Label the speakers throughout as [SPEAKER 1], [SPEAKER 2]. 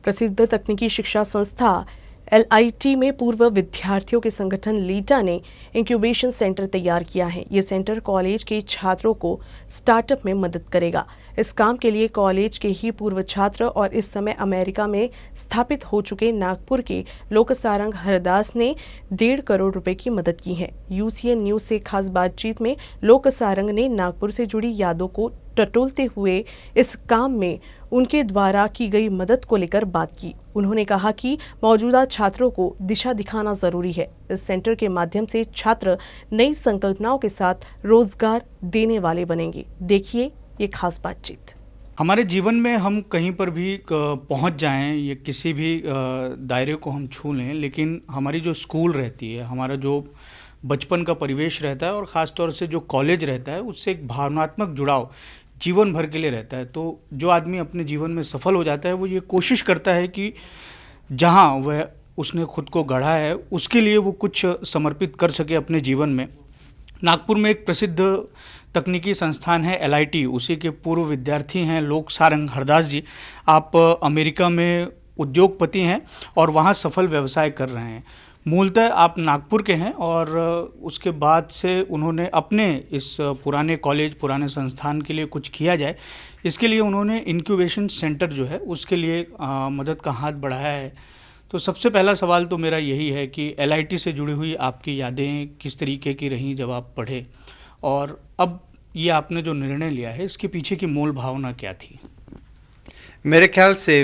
[SPEAKER 1] प्रसिद्ध तकनीकी शिक्षा संस्था LIT में पूर्व विद्यार्थियों के संगठन लीटा ने इंक्यूबेशन सेंटर तैयार किया है। ये सेंटर कॉलेज के छात्रों को स्टार्टअप में मदद करेगा। इस काम के लिए कॉलेज के ही पूर्व छात्र और इस समय अमेरिका में स्थापित हो चुके नागपुर के लोकसारंग हरदास ने 1.5 करोड़ रुपए की मदद की है। UCN न्यूज से खास बातचीत में लोकसारंग ने नागपुर से जुड़ी यादों को टटोलते हुए इस काम में उनके द्वारा की गई मदद को लेकर बात की। उन्होंने कहा कि मौजूदा छात्रों को दिशा दिखाना जरूरी है। इस सेंटर के माध्यम से छात्र नई संकल्पनाओं के साथ रोजगार देने वाले बनेंगे। देखिए ये खास बातचीत।
[SPEAKER 2] हमारे जीवन में हम कहीं पर भी पहुंच जाएं या किसी भी दायरे को हम छू लें, लेकिन हमारी जो स्कूल रहती है, हमारा जो बचपन का परिवेश रहता है और ख़ास तौर से जो कॉलेज रहता है, उससे एक भावनात्मक जुड़ाव जीवन भर के लिए रहता है। तो जो आदमी अपने जीवन में सफल हो जाता है वो ये कोशिश करता है कि जहाँ वह उसने खुद को गढ़ा है उसके लिए वो कुछ समर्पित कर सके अपने जीवन में। नागपुर में एक प्रसिद्ध तकनीकी संस्थान है LIT, उसी के पूर्व विद्यार्थी हैं लोकसारंग हरदास जी। आप अमेरिका में उद्योगपति हैं और वहाँ सफल व्यवसाय कर रहे हैं। मूलतः आप नागपुर के हैं और उसके बाद से उन्होंने अपने इस पुराने कॉलेज, पुराने संस्थान के लिए कुछ किया जाए, इसके लिए उन्होंने इंक्यूबेशन सेंटर जो है उसके लिए मदद का हाथ बढ़ाया है। तो सबसे पहला सवाल तो मेरा यही है कि LIT से जुड़ी हुई आपकी यादें किस तरीके की रहीं जब आप पढ़े, और अब ये आपने जो निर्णय लिया है इसके पीछे की मूल भावना क्या थी?
[SPEAKER 3] मेरे ख्याल से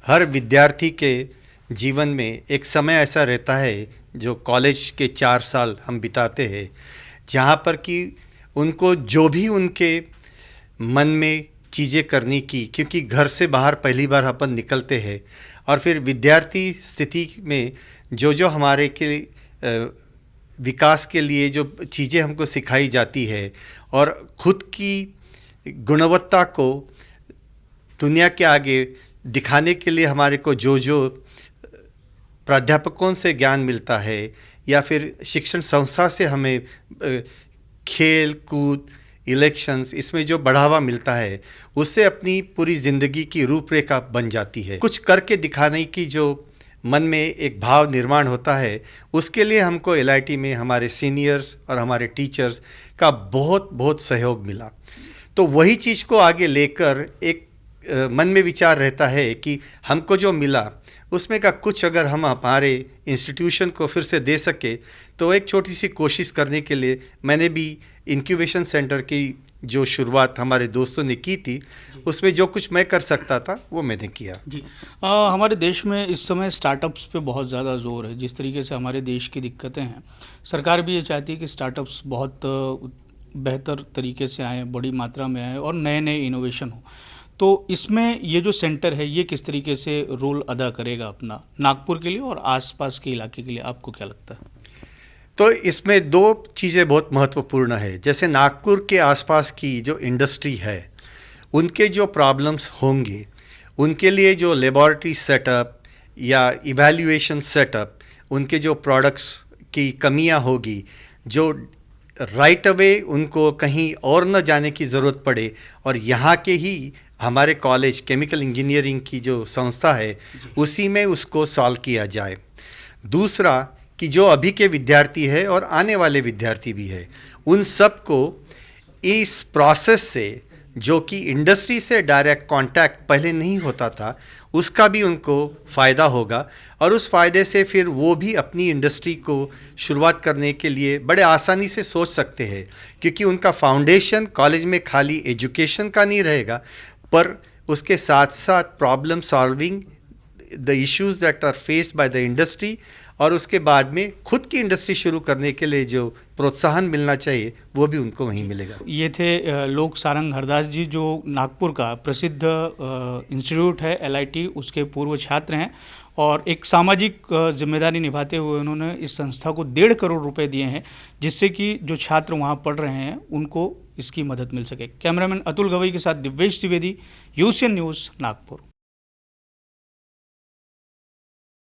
[SPEAKER 3] हर विद्यार्थी के जीवन में एक समय ऐसा रहता है जो कॉलेज के 4 साल हम बिताते हैं, जहाँ पर कि उनको जो भी उनके मन में चीज़ें करने की, क्योंकि घर से बाहर पहली बार अपन निकलते हैं और फिर विद्यार्थी स्थिति में जो हमारे के विकास के लिए जो चीज़ें हमको सिखाई जाती है और खुद की गुणवत्ता को दुनिया के आगे दिखाने के लिए हमारे को जो प्राध्यापकों से ज्ञान मिलता है या फिर शिक्षण संस्था से हमें खेल कूद, इलेक्शंस, इसमें जो बढ़ावा मिलता है उससे अपनी पूरी ज़िंदगी की रूपरेखा बन जाती है। कुछ करके दिखाने की जो मन में एक भाव निर्माण होता है, उसके लिए हमको LIT में हमारे सीनियर्स और हमारे टीचर्स का बहुत सहयोग मिला। तो वही चीज़ को आगे लेकर एक मन में विचार रहता है कि हमको जो मिला उसमें का कुछ अगर हम हमारे इंस्टीट्यूशन को फिर से दे सके, तो एक छोटी सी कोशिश करने के लिए मैंने भी इंक्यूबेशन सेंटर की जो शुरुआत हमारे दोस्तों ने की थी, उसमें जो कुछ मैं कर सकता था वो मैंने किया।
[SPEAKER 2] जी, हमारे देश में इस समय स्टार्टअप्स पे बहुत ज़्यादा जोर है। जिस तरीके से हमारे देश की दिक्कतें हैं, सरकार भी ये चाहती है कि स्टार्टअप्स बहुत बेहतर तरीके से आएँ, बड़ी मात्रा में आएँ और नए इनोवेशन हो। तो इसमें ये जो सेंटर है ये किस तरीके से रोल अदा करेगा अपना नागपुर के लिए और आसपास के इलाके के लिए, आपको क्या लगता है?
[SPEAKER 3] तो इसमें 2 चीज़ें बहुत महत्वपूर्ण है। जैसे नागपुर के आसपास की जो इंडस्ट्री है, उनके जो प्रॉब्लम्स होंगे, उनके लिए जो लेबॉरेटरी सेटअप या इवैल्यूएशन सेटअप, उनके जो प्रोडक्ट्स की कमियां होगी, जो राइट अवे उनको कहीं और न जाने की ज़रूरत पड़े और यहाँ के ही हमारे कॉलेज केमिकल इंजीनियरिंग की जो संस्था है उसी में उसको सॉल्व किया जाए। दूसरा कि जो अभी के विद्यार्थी है और आने वाले विद्यार्थी भी है, उन सब को इस प्रोसेस से, जो कि इंडस्ट्री से डायरेक्ट कांटेक्ट पहले नहीं होता था, उसका भी उनको फ़ायदा होगा और उस फ़ायदे से फिर वो भी अपनी इंडस्ट्री को शुरुआत करने के लिए बड़े आसानी से सोच सकते हैं, क्योंकि उनका फाउंडेशन कॉलेज में खाली एजुकेशन का नहीं रहेगा, पर उसके साथ साथ problem solving the issues that are faced by the industry, और उसके बाद में खुद की इंडस्ट्री शुरू करने के लिए जो प्रोत्साहन मिलना चाहिए वो भी उनको वहीं मिलेगा।
[SPEAKER 2] ये थे लोकसारंग हरदास जी, जो नागपुर का प्रसिद्ध इंस्टीट्यूट है LIT, उसके पूर्व छात्र हैं और एक सामाजिक जिम्मेदारी निभाते हुए उन्होंने इस संस्था को 1.5 करोड़ रुपए दिए हैं, जिससे कि जो छात्र वहाँ पढ़ रहे हैं उनको इसकी मदद मिल सके। कैमरामैन अतुल गवई के साथ दिव्येश द्विवेदी, UCN न्यूज़, नागपुर।